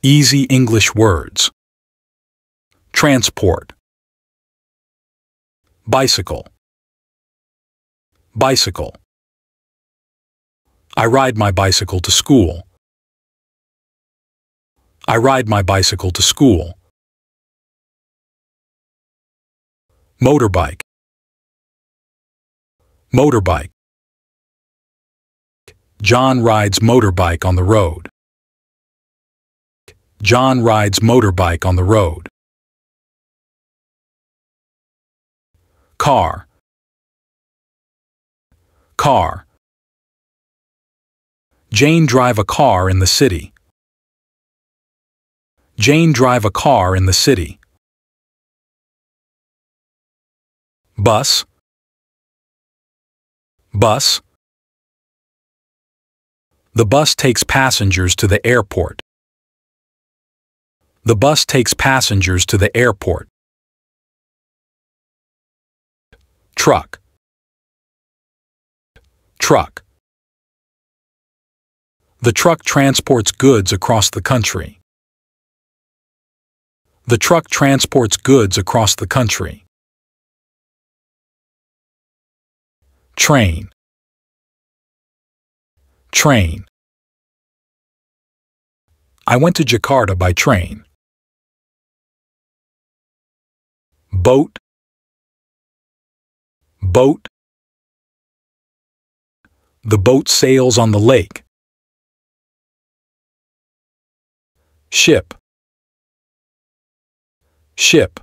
Easy English words. Transport. Bicycle. Bicycle. I ride my bicycle to school. I ride my bicycle to school. Motorbike. Motorbike. John rides motorbike on the road. John rides motorbike on the road. Car. Car. Jane drive a car in the city. Jane drive a car in the city. Bus. Bus. The bus takes passengers to the airport. The bus takes passengers to the airport. Truck. Truck. The truck transports goods across the country. The truck transports goods across the country. Train. Train. I went to Jakarta by train. Boat. Boat. The boat sails on the lake. Ship. Ship.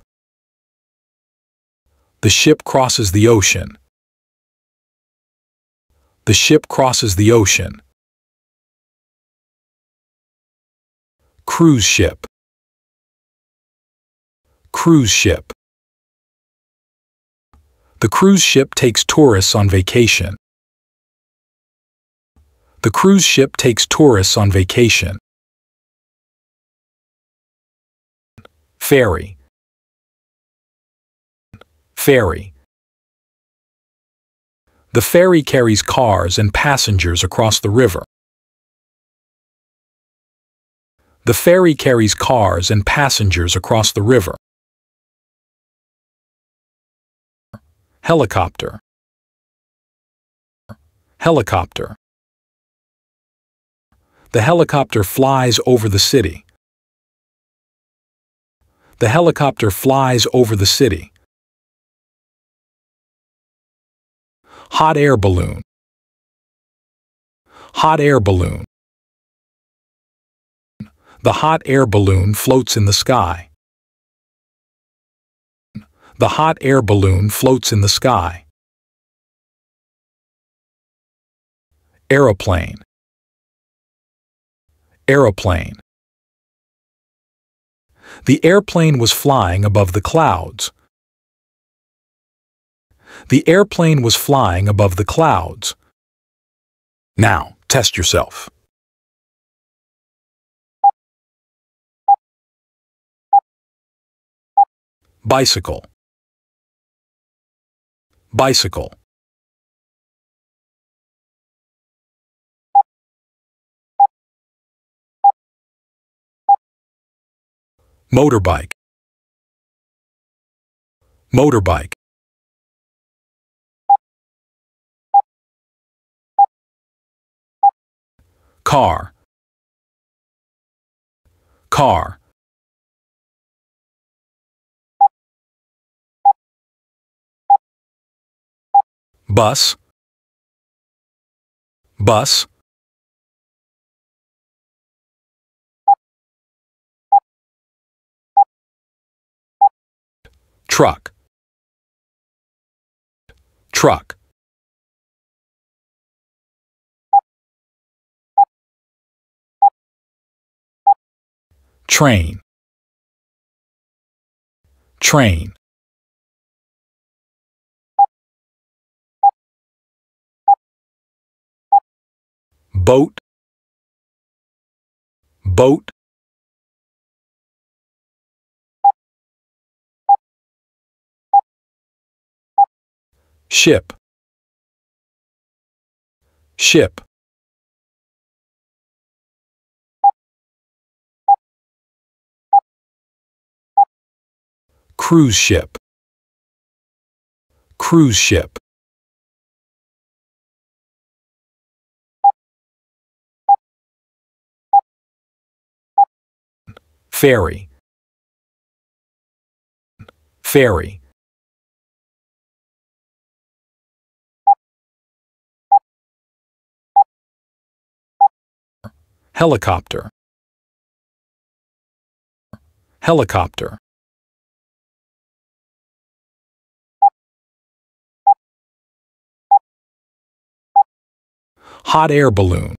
The ship crosses the ocean. The ship crosses the ocean. Cruise ship. Cruise ship. The cruise ship takes tourists on vacation. The cruise ship takes tourists on vacation. Ferry. Ferry. The ferry carries cars and passengers across the river. The ferry carries cars and passengers across the river. Helicopter. Helicopter. The helicopter flies over the city. The helicopter flies over the city. Hot air balloon. Hot air balloon. The hot air balloon floats in the sky. The hot air balloon floats in the sky. Aeroplane. Aeroplane. The airplane was flying above the clouds. The airplane was flying above the clouds. Now, test yourself. Bicycle. Bicycle. Motorbike. Motorbike. Car. Car. Bus. Bus. Truck. Truck. Train. Train. Boat. Boat. Ship. Ship. Cruise ship. Cruise ship. Ferry. Ferry. Helicopter. Helicopter. Hot air balloon.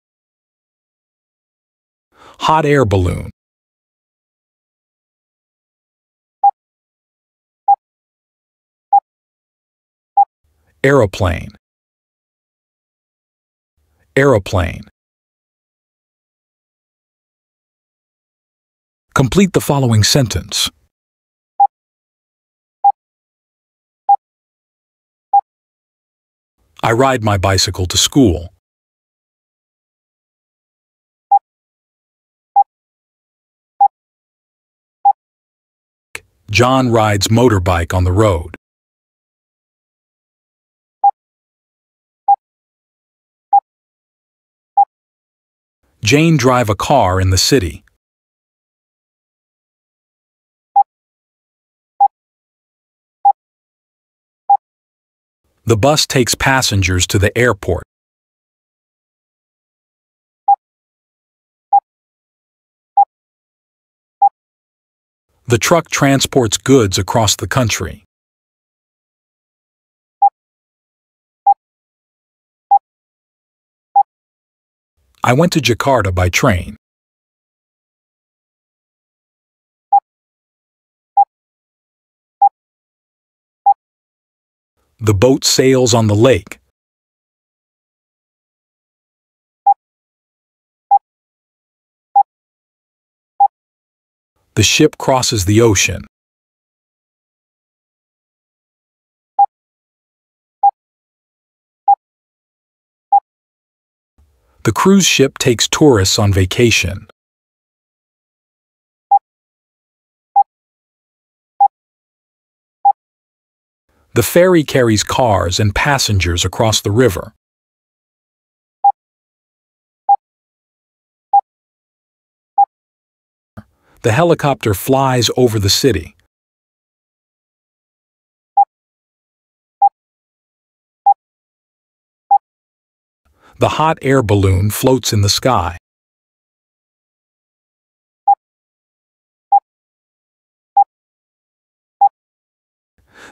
Hot air balloon. Aeroplane. Aeroplane. Complete the following sentence. I ride my bicycle to school. John rides motorbike on the road. Jane drive a car in the city. The bus takes passengers to the airport. The truck transports goods across the country. I went to Jakarta by train. The boat sails on the lake. The ship crosses the ocean. The cruise ship takes tourists on vacation. The ferry carries cars and passengers across the river. The helicopter flies over the city. The hot air balloon floats in the sky.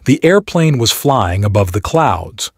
The airplane was flying above the clouds.